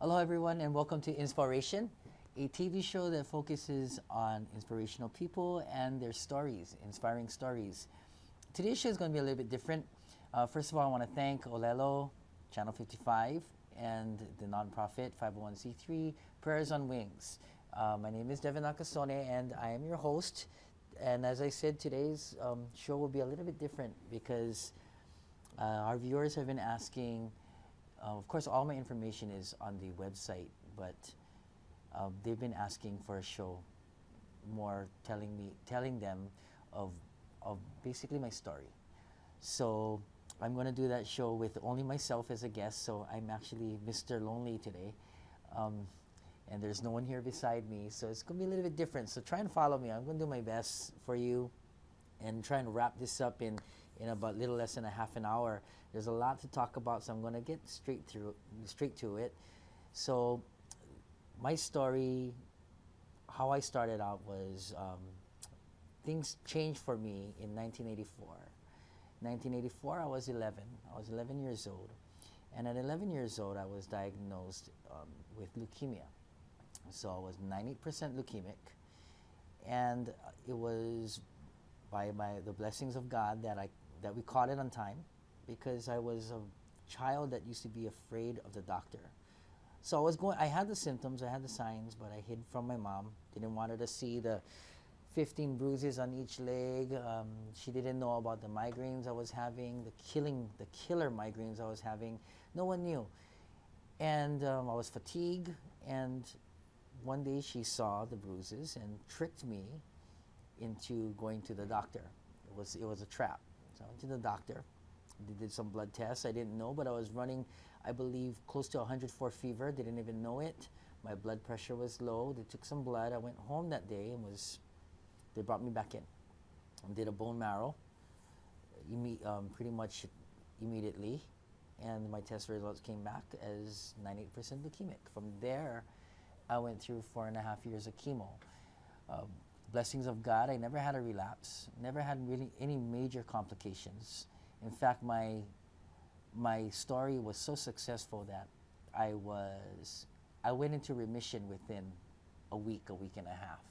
Hello, everyone, and welcome to InsPOWration, a TV show that focuses on inspirational people and their stories, inspiring stories. Today's show is going to be a little bit different. First of all, I want to thank Olelo, Channel 55, and the nonprofit 501c3 Prayers on Wings. My name is Devin Nakasone, and I am your host. And as I said, today's show will be a little bit different because our viewers have been asking. Of course, all my information is on the website, but they've been asking for a show, more telling them of basically my story. So I'm going to do that show with only myself as a guest. So I'm actually Mr. Lonely today, and there's no one here beside me. So it's going to be a little bit different. So try and follow me. I'm going to do my best for you, and try and wrap this up in about little less than a half an hour. There's a lot to talk about, so I'm going to get straight to it. So my story, how I started out was things changed for me in 1984. 1984, I was 11. I was 11 years old. And at 11 years old, I was diagnosed with leukemia. So I was 90% leukemic. And it was by the blessings of God that we caught it on time, because I was a child that used to be afraid of the doctor. So I had the symptoms, I had the signs, but I hid from my mom. Didn't want her to see the 15 bruises on each leg. She didn't know about the migraines I was having, the killer migraines I was having. No one knew. And I was fatigued, and one day she saw the bruises and tricked me into going to the doctor. It was a trap. So I went to the doctor. They did some blood tests. I didn't know, but I was running, I believe, close to 104 fever. Didn't even know it. My blood pressure was low. They took some blood. I went home that day and they brought me back in and did a bone marrow pretty much immediately. And my test results came back as 98% leukemic. From there, I went through 4.5 years of chemo. Blessings of God, I never had a relapse, never had really any major complications. In fact, my story was so successful that I went into remission within a week and a half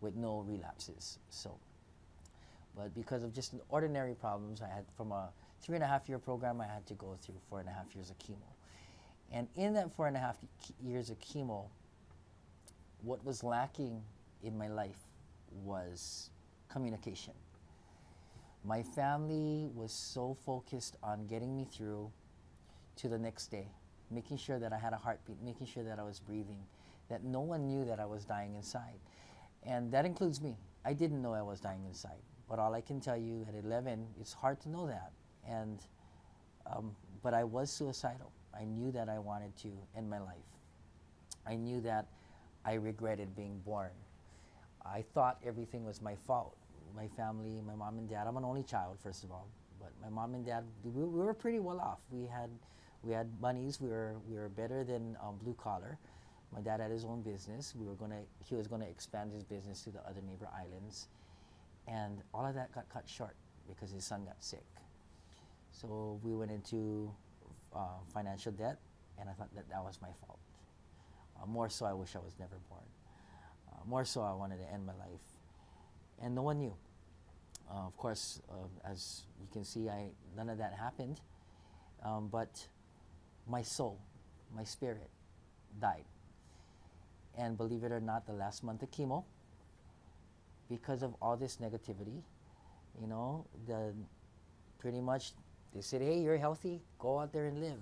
with no relapses. So, but because of just ordinary problems, I had, from a 3.5 year program, I had to go through 4.5 years of chemo. And in that 4.5 years of chemo, what was lacking in my life was communication. My family was so focused on getting me through to the next day, making sure that I had a heartbeat, making sure that I was breathing, that no one knew that I was dying inside. And that includes me. I didn't know I was dying inside. But all I can tell you, at 11, it's hard to know that. And but I was suicidal. I knew that I wanted to end my life. I knew that I regretted being born. I thought everything was my fault. My family, my mom and dad, I'm an only child, first of all, but my mom and dad, we were pretty well off. We had monies. We were better than blue collar. My dad had his own business. He was gonna expand his business to the other neighbor islands, and all of that got cut short because his son got sick. So we went into financial debt, and I thought that was my fault. More so, I wish I was never born. More so, I wanted to end my life. And no one knew. Of course, as you can see, none of that happened. But my soul, my spirit, died. And believe it or not, the last month of chemo, because of all this negativity, pretty much they said, hey, you're healthy, go out there and live.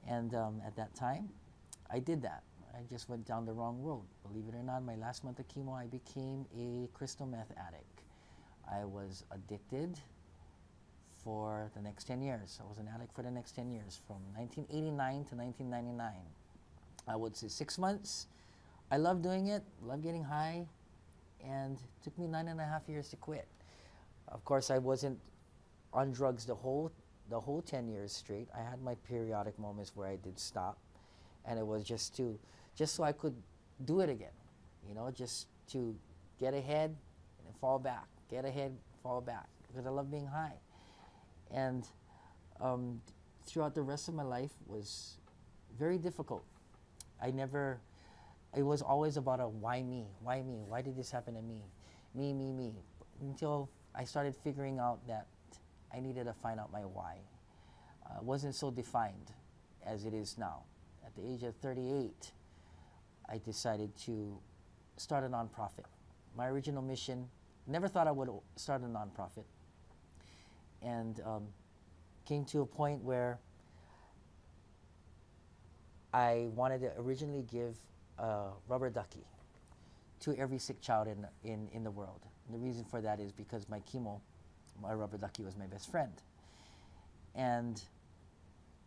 And at that time, I did that. I just went down the wrong road. Believe it or not, my last month of chemo, I became a crystal meth addict. I was addicted for the next 10 years. I was an addict for the next 10 years, from 1989 to 1999. I would say 6 months. I loved doing it, loved getting high, and it took me 9.5 years to quit. Of course, I wasn't on drugs the whole 10 years straight. I had my periodic moments where I did stop, and it was just so I could do it again, just to get ahead and fall back, get ahead, fall back, because I love being high. And throughout the rest of my life was very difficult. I never, it was always about a why me? Why me? Why did this happen to me? Me. Until I started figuring out that I needed to find out my why. It wasn't so defined as it is now. At the age of 38, I decided to start a nonprofit. My original mission, never thought I would start a nonprofit. And came to a point where I wanted to originally give a rubber ducky to every sick child in the world. And the reason for that is because my rubber ducky was my best friend. And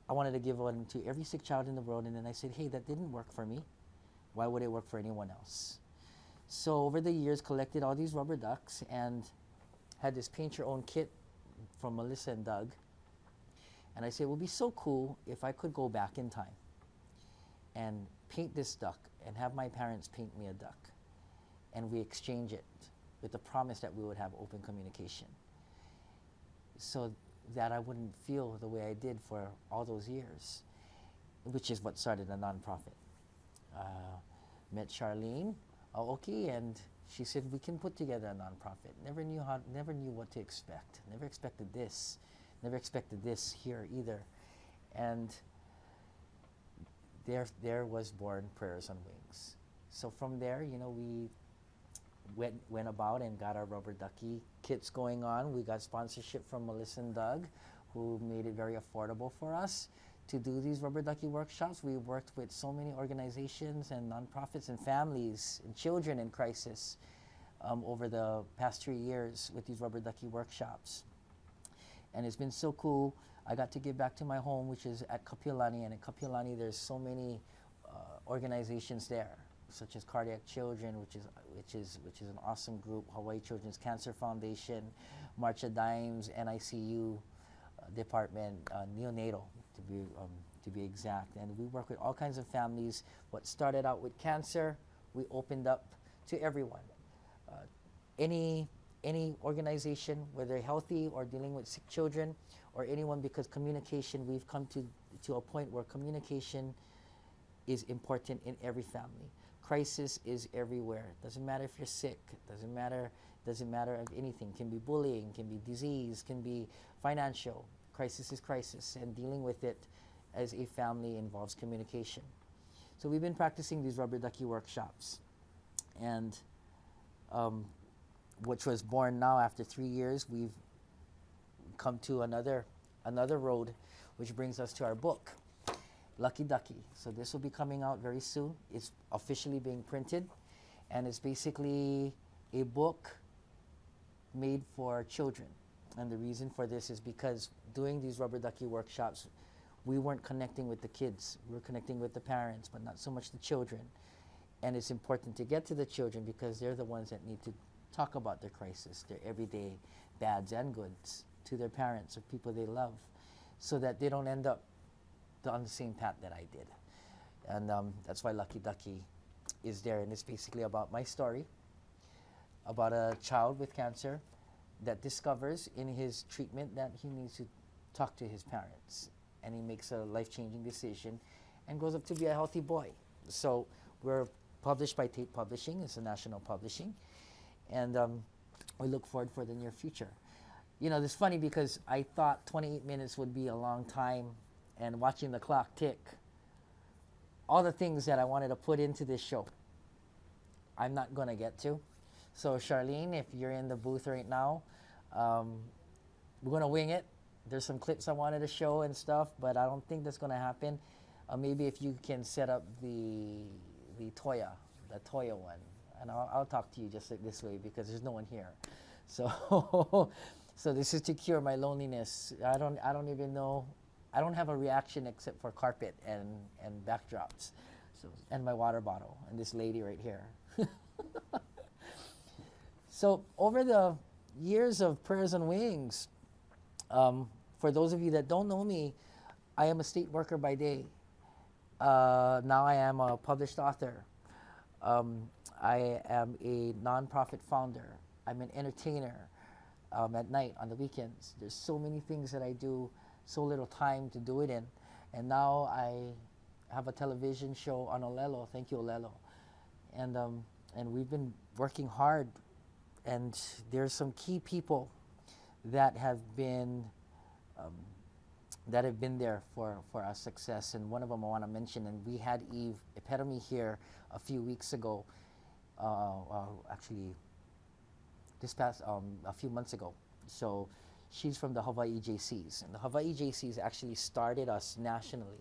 I wanted to give one to every sick child in the world, and then I said, hey, that didn't work for me. Why would it work for anyone else? So over the years, collected all these rubber ducks and had this paint your own kit from Melissa and Doug. And I said, it would be so cool if I could go back in time and paint this duck and have my parents paint me a duck. And we exchange it with the promise that we would have open communication, so that I wouldn't feel the way I did for all those years, which is what started a nonprofit. Met Charlene Aoki, and she said we can put together a nonprofit. Never knew what to expect. Never expected this. Never expected this here either. And there was born Prayers on Wings. So from there, we went about and got our rubber ducky kits going on. We got sponsorship from Melissa and Doug, who made it very affordable for us to do these rubber ducky workshops. We worked with so many organizations and nonprofits and families and children in crisis over the past 3 years with these rubber ducky workshops. And it's been so cool. I got to give back to my home, which is at Kapiolani, and at Kapiolani there's so many organizations there, such as Cardiac Children, which is an awesome group, Hawaii Children's Cancer Foundation, March of Dimes, NICU department, neonatal to be exact. And we work with all kinds of families. What started out with cancer, we opened up to everyone. Any organization, whether healthy or dealing with sick children, or anyone, because communication, we've come to a point where communication is important in every family. Crisis is everywhere. Doesn't matter if you're sick. Doesn't matter of anything. Can be bullying, can be disease, can be financial. Crisis is crisis, and dealing with it as a family involves communication. So we've been practicing these rubber ducky workshops, and which was born now after 3 years. We've come to another road, which brings us to our book, Lucky Ducky. So this will be coming out very soon. It's officially being printed, and it's basically a book made for children. And the reason for this is because doing these rubber ducky workshops, we weren't connecting with the kids. We were connecting with the parents, but not so much the children. And it's important to get to the children because they're the ones that need to talk about their crisis, their everyday bads and goods, to their parents or people they love, so that they don't end up on the same path that I did. And that's why Lucky Ducky is there. And it's basically about my story, about a child with cancer that discovers in his treatment that he needs to talk to his parents. And he makes a life-changing decision and grows up to be a healthy boy. So we're published by Tate Publishing. It's a national publishing. And we look forward for the near future. It's funny because I thought 28 minutes would be a long time, and watching the clock tick, all the things that I wanted to put into this show, I'm not going to get to. So Charlene, if you're in the booth right now, we're going to wing it. There's some clips I wanted to show and stuff, but I don't think that's going to happen. Maybe if you can set up the Toya one, and I'll talk to you just like this way because there's no one here. So so this is to cure my loneliness. I don't even know. I don't have a reaction except for carpet and backdrops, and my water bottle and this lady right here. So over the years of Prayers on Wings, for those of you that don't know me, I am a state worker by day. Now I am a published author. I am a nonprofit founder. I'm an entertainer at night, on the weekends. There's so many things that I do, so little time to do it in. And now have a television show on Olelo. Thank you, Olelo. And we've been working hard. And there's some key people that have been there for our success. And one of them I want to mention. And we had Eve Epitome here a few weeks ago. Actually, this past a few months ago. So she's from the Hawaii JCs, and the Hawaii JCs actually started us nationally,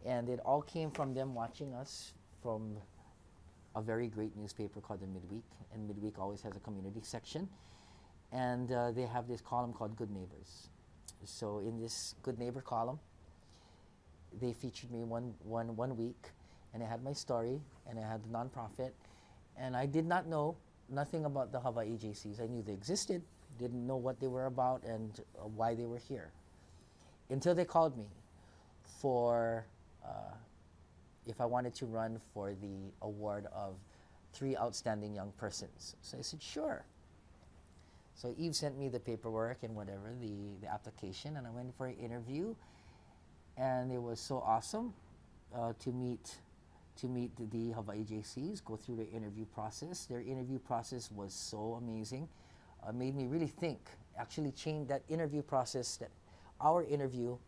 and it all came from them watching us from a very great newspaper called the Midweek, and Midweek always has a community section, and they have this column called Good Neighbors. So in this Good Neighbor column, they featured me one week, and I had my story, and I had the nonprofit, and I did not know nothing about the Hawaii JCs. I knew they existed, didn't know what they were about and why they were here, until they called me for if I wanted to run for the award of 3 outstanding young persons. So I said, sure. So Eve sent me the paperwork and whatever, the application, and I went for an interview, and it was so awesome to meet the Hawaii JCs, go through the interview process. Their interview process was so amazing. Made me really think, actually changed that interview process, that our interview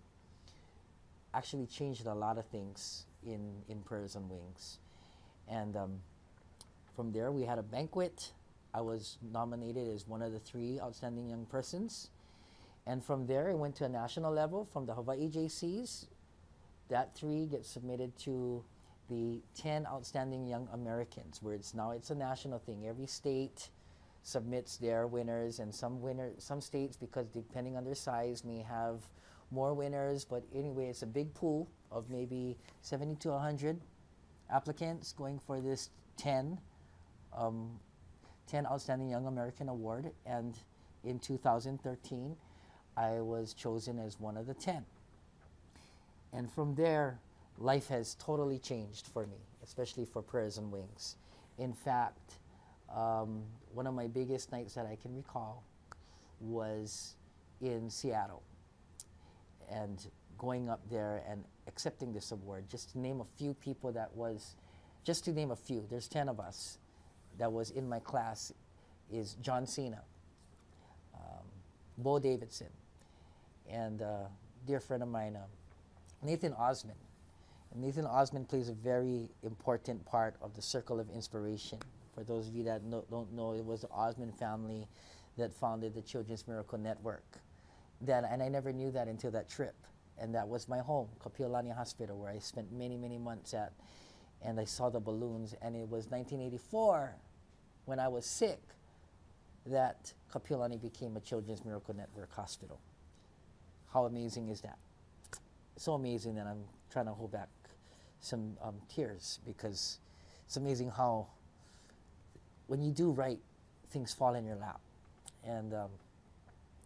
actually changed a lot of things in Prayers on Wings. And from there we had a banquet. I was nominated as one of the 3 outstanding young persons. And from there I went to a national level from the Hawaii JCs. That 3 gets submitted to the 10 outstanding young Americans, where it's a national thing. Every state submits their winners, and some states, because depending on their size, may have more winners. But anyway, it's a big pool of maybe 70 to 100 applicants going for this 10 Outstanding Young American Award. And in 2013, I was chosen as one of the 10. And from there, life has totally changed for me, especially for Prayers on Wings. In fact, one of my biggest nights that I can recall was in Seattle, and going up there and accepting this award. Just to name a few people just to name a few, there's 10 of us that was in my class, is John Cena, Bo Davidson, and a dear friend of mine, Nathan Osmond. And Nathan Osmond plays a very important part of the Circle of Inspiration. For those of you that don't know, it was the Osmond family that founded the Children's Miracle Network. And I never knew that until that trip. And that was my home, Kapiolani Hospital, where I spent many, many months at. And I saw the balloons, and it was 1984, when I was sick, that Kapiolani became a Children's Miracle Network hospital. How amazing is that? So amazing that I'm trying to hold back some tears, because it's amazing how when you do right, things fall in your lap. And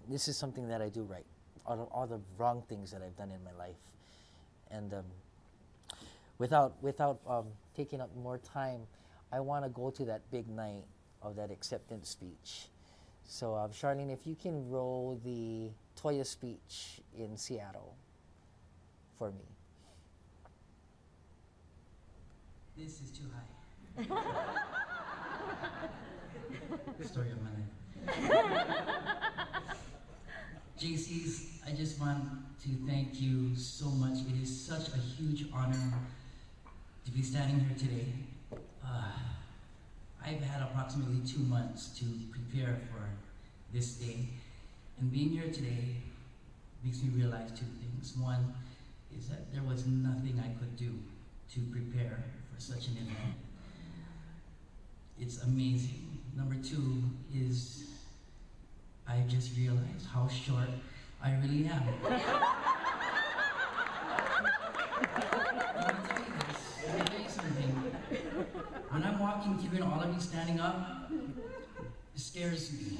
this is something that I do right. All the wrong things that I've done in my life. And without taking up more time, I want to go to that big night of that acceptance speech. So Charlene, if you can roll the Toya speech in Seattle for me. This is too high. Story of my life. JCs, I just want to thank you so much. It is such a huge honor to be standing here today. I've had approximately 2 months to prepare for this day, and being here today makes me realize 2 things. One is that there was nothing I could do to prepare for such an event. It's amazing. Number 2 is I just realized how short I really am. Let me tell you something. When I'm walking through and all of you standing up, it scares me.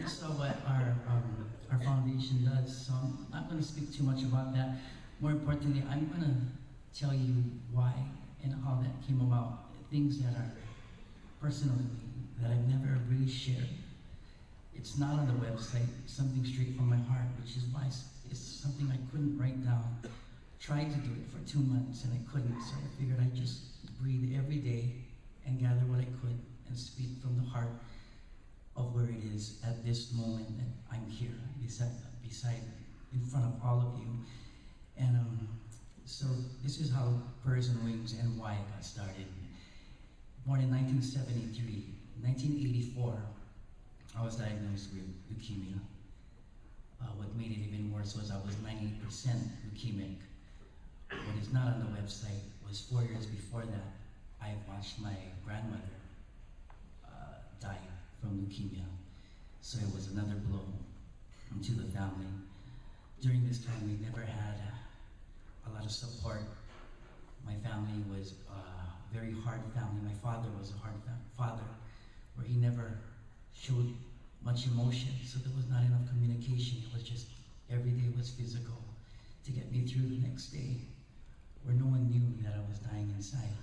So what our foundation does. So I'm not going to speak too much about that. More importantly, I'm going to tell you why and how that came about. Things that are personally that I've never really shared. It's not on the website, it's something straight from my heart, which is why it's something I couldn't write down. Tried to do it for 2 months and I couldn't, so I figured I'd just breathe every day and gather what I could and speak from the heart of where it is at this moment that I'm here, beside in front of all of you. And so this is how Prayers and Wings and why I got started. Born in 1973, 1984, I was diagnosed with leukemia. What made it even worse was I was 98% leukemic. What is not on the website was 4 years before that, I watched my grandmother die from leukemia. So it was another blow to the family. During this time, we never had a lot of support. My family was a very hard family. My father was a hard father, where he never showed much emotion, so there was not enough communication. It was just, every day was physical to get me through the next day, where no one knew that I was dying inside,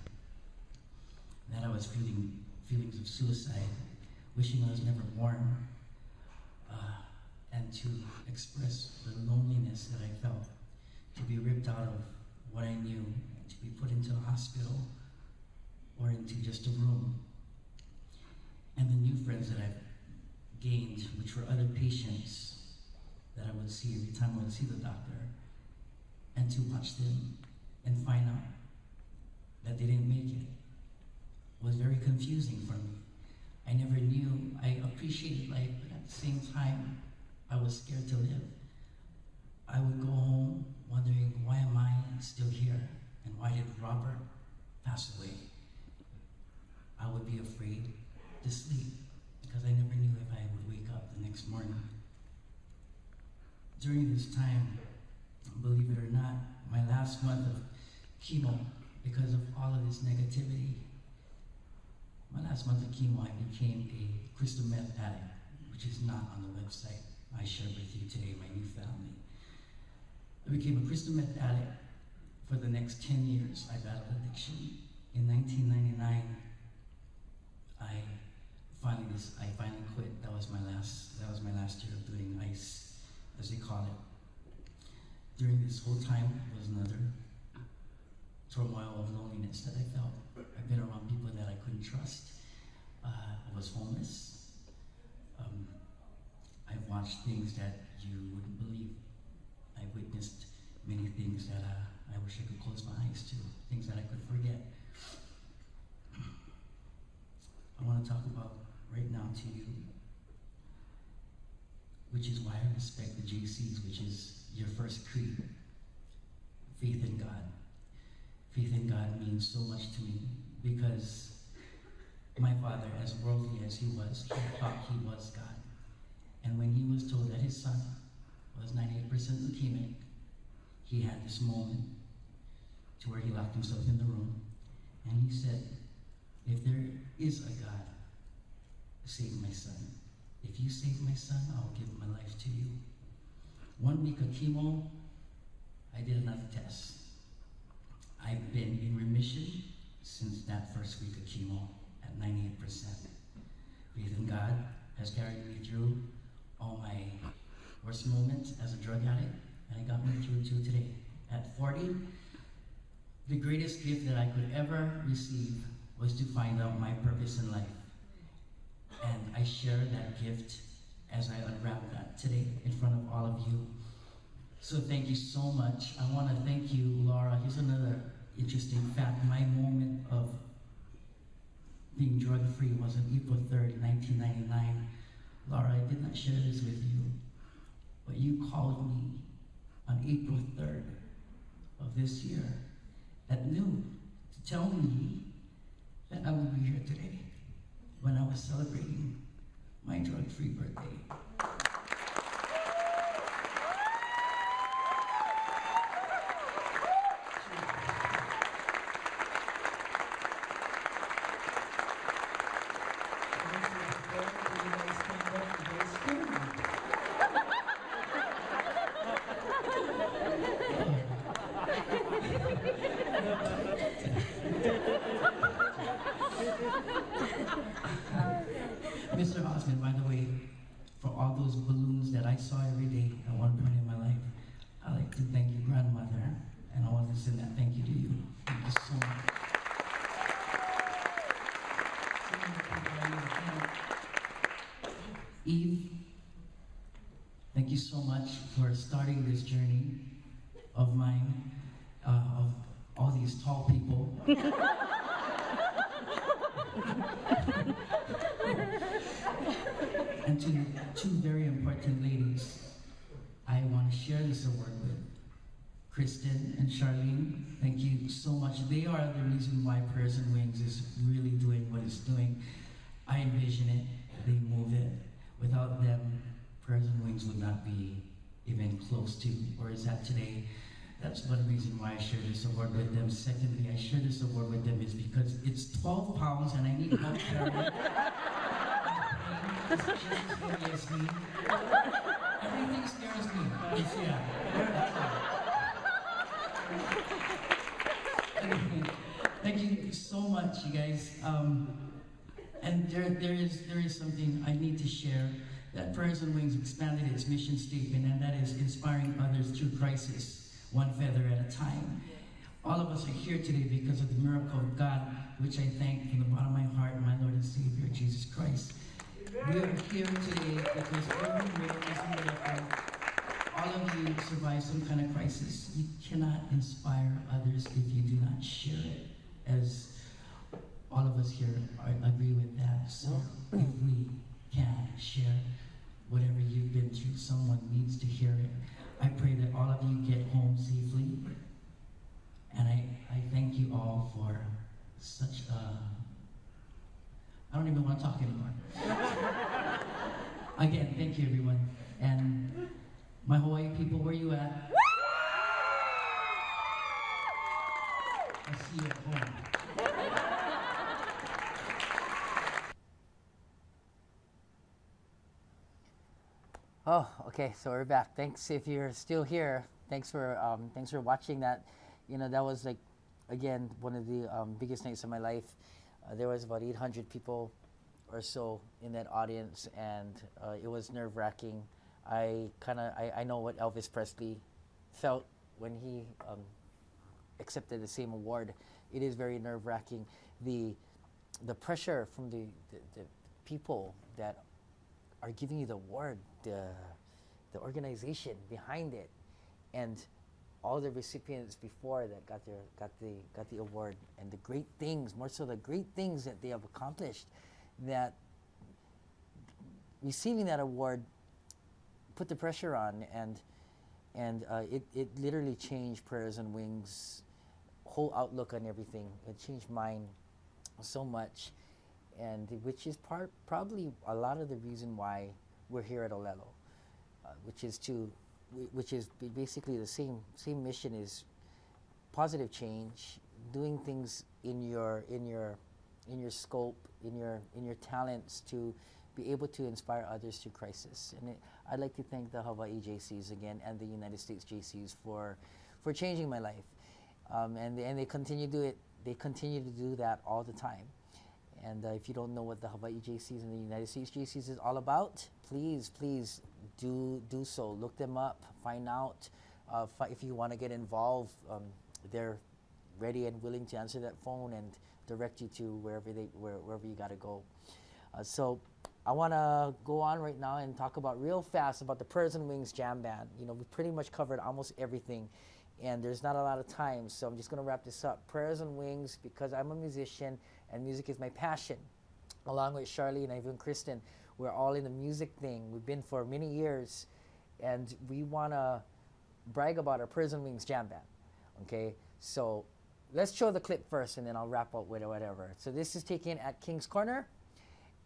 that I was feeling feelings of suicide, wishing I was never born, and to express the loneliness that I felt, to be ripped out of what I knew, to be put into a hospital or into just a room. And the new friends that I've gained, which were other patients that I would see every time I would see the doctor, and to watch them and find out that they didn't make it was very confusing for me. I never knew, I appreciated life, but at the same time, I was scared to live. I would go home wondering, why am I still here? And why did Robert pass away? I would be afraid to sleep because I never knew if I would wake up the next morning. During this time, believe it or not, my last month of chemo, because of all of this negativity, my last month of chemo, I became a crystal meth addict, which is not on the website. I share with you today my new family. I became a crystal meth addict for the next 10 years. I battled addiction. In 1999, I finally quit. That was my last year of doing ICE, as they call it. During this whole time was another turmoil of loneliness that I felt. I've been around people that I couldn't trust. I was homeless. I've watched things that you wouldn't believe. I witnessed many things that I wish I could close my eyes to, things that I could forget. I want to talk about right now to you, which is why I respect the JCs, which is your first creed, faith in God. Faith in God means so much to me because my father, as worldly as he was, he thought he was God. And when he was told that his son was 98% leukemic, he had this moment to where he locked himself in the room and he said, if there is a God, save my son. If you save my son, I'll give my life to you. 1 week of chemo, I did another test. I've been in remission since that first week of chemo at 98%. Faith in God has carried me through all my worst moments as a drug addict, and it got me through to today. At 40, the greatest gift that I could ever receive was to find out my purpose in life. And I share that gift as I unwrap that today in front of all of you. So thank you so much. I want to thank you, Laura. Here's another interesting fact. My moment of being drug-free was on April 3rd, 1999. Laura, I did not share this with you, but you called me on April 3rd of this year at noon to tell me that I would be here today when I was celebrating my drug-free birthday. Mr. Osmond, by the way, for all those balloons that I saw every day at one point in my life, I'd like to thank your grandmother, and I want to send that thank you to you. Thank you so much. So many people I need to thank. Eve, thank you so much for starting this journey of mine, of all these tall people. And to two very important ladies, I want to share this award with. Kristen and Charlene, thank you so much. They are the reason why Prayers and Wings is really doing what it's doing. I envision it, they move it. Without them, Prayers and Wings would not be even close to where it's at today. That's one reason why I share this award with them. Secondly, I share this award with them is because it's 12 pounds and I need help carrying it. It's just as heavy as me. Everything scares me. It's, Thank you so much, you guys. And there is something I need to share, that Prayers and Wings expanded its mission statement, and that is inspiring others through crisis, one feather at a time. All of us are here today because of the miracle of God, which I thank from the bottom of my heart, my Lord and Savior, Jesus Christ. We are here today because every miracle, all of you survive some kind of crisis. You cannot inspire others if you do not share it, as all of us here agree with that. So if we can share whatever you've been through, someone needs to hear it. I pray that all of you get home safely. And I thank you all for such a... I don't even want to talk anymore. Again, thank you, everyone. And my Hawaii people, where you at? I see you at home. Oh, okay, so we're back. Thanks if you're still here. Thanks for watching that. You know, that was like, again, one of the biggest nights of my life. There was about 800 people or so in that audience, and it was nerve-wracking. I know what Elvis Presley felt when he accepted the same award. It is very nerve-wracking. The pressure from the people that are giving you the award, the organization behind it, and all the recipients before that got the award, and the great things, more so the great things that they have accomplished, that receiving that award put the pressure on, and it literally changed Prayers and Wings' whole outlook on everything. It changed mine so much, and which is probably a lot of the reason why we're here at Olelo, which is basically the same mission, is positive change, doing things in your scope, in your talents, to be able to inspire others through crisis. And I'd like to thank the Hawaii JCs again and the United States JCs for changing my life, and they continue to do it. They continue to do that all the time. And if you don't know what the Hawaii JCs and the United States JCs is all about, please do so. Look them up, find out. If you want to get involved, they're ready and willing to answer that phone and direct you to wherever you got to go. So I want to go on right now and talk about real fast about the Prayers and Wings Jam Band. You know, we pretty much covered almost everything, and there's not a lot of time, so I'm just going to wrap this up. Prayers and Wings, because I'm a musician and music is my passion. Along with Charlie and even Kristen, we're all in the music thing. We've been for many years, and we want to brag about our Prayers and Wings Jam Band. Okay, so let's show the clip first, and then I'll wrap up with whatever. So this is taken at King's Corner,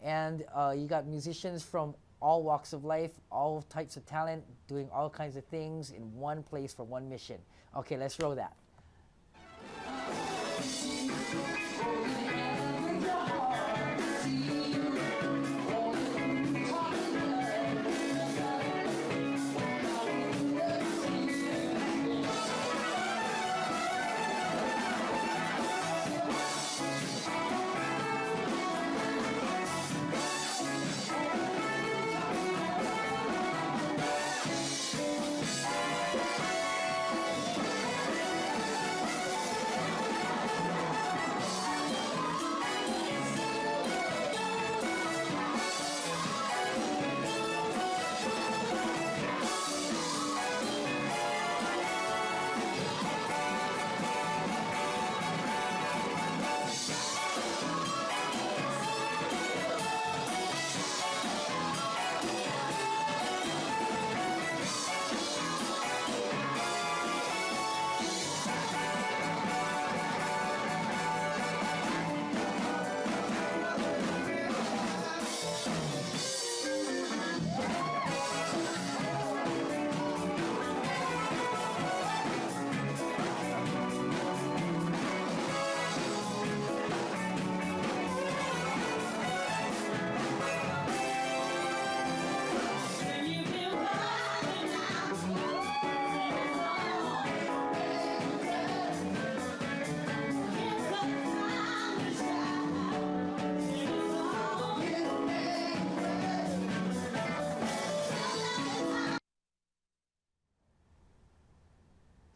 and you got musicians from all walks of life, all types of talent, doing all kinds of things in one place for one mission. Okay, let's roll that.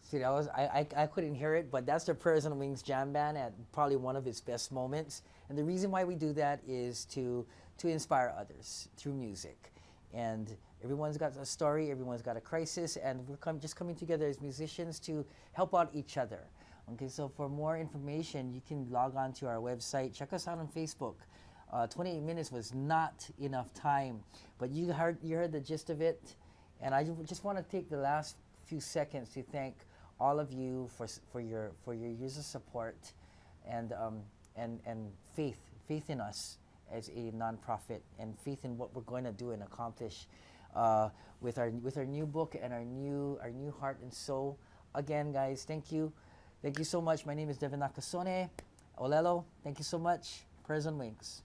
See, I couldn't hear it, but that's the Prayers on Wings Jam Band at probably one of its best moments. And the reason why we do that is to inspire others through music. And everyone's got a story, everyone's got a crisis, and we're just coming together as musicians to help out each other. Okay, so for more information, you can log on to our website. Check us out on Facebook. 28 minutes was not enough time, but you heard the gist of it. And I just want to take the last few seconds to thank all of you for your years of support and faith in us as a nonprofit, and faith in what we're going to do and accomplish with our new book and our new heart and soul. Again, guys, thank you so much. My name is Devin Nakasone. Olelo, thank you so much. Prayers on Wings.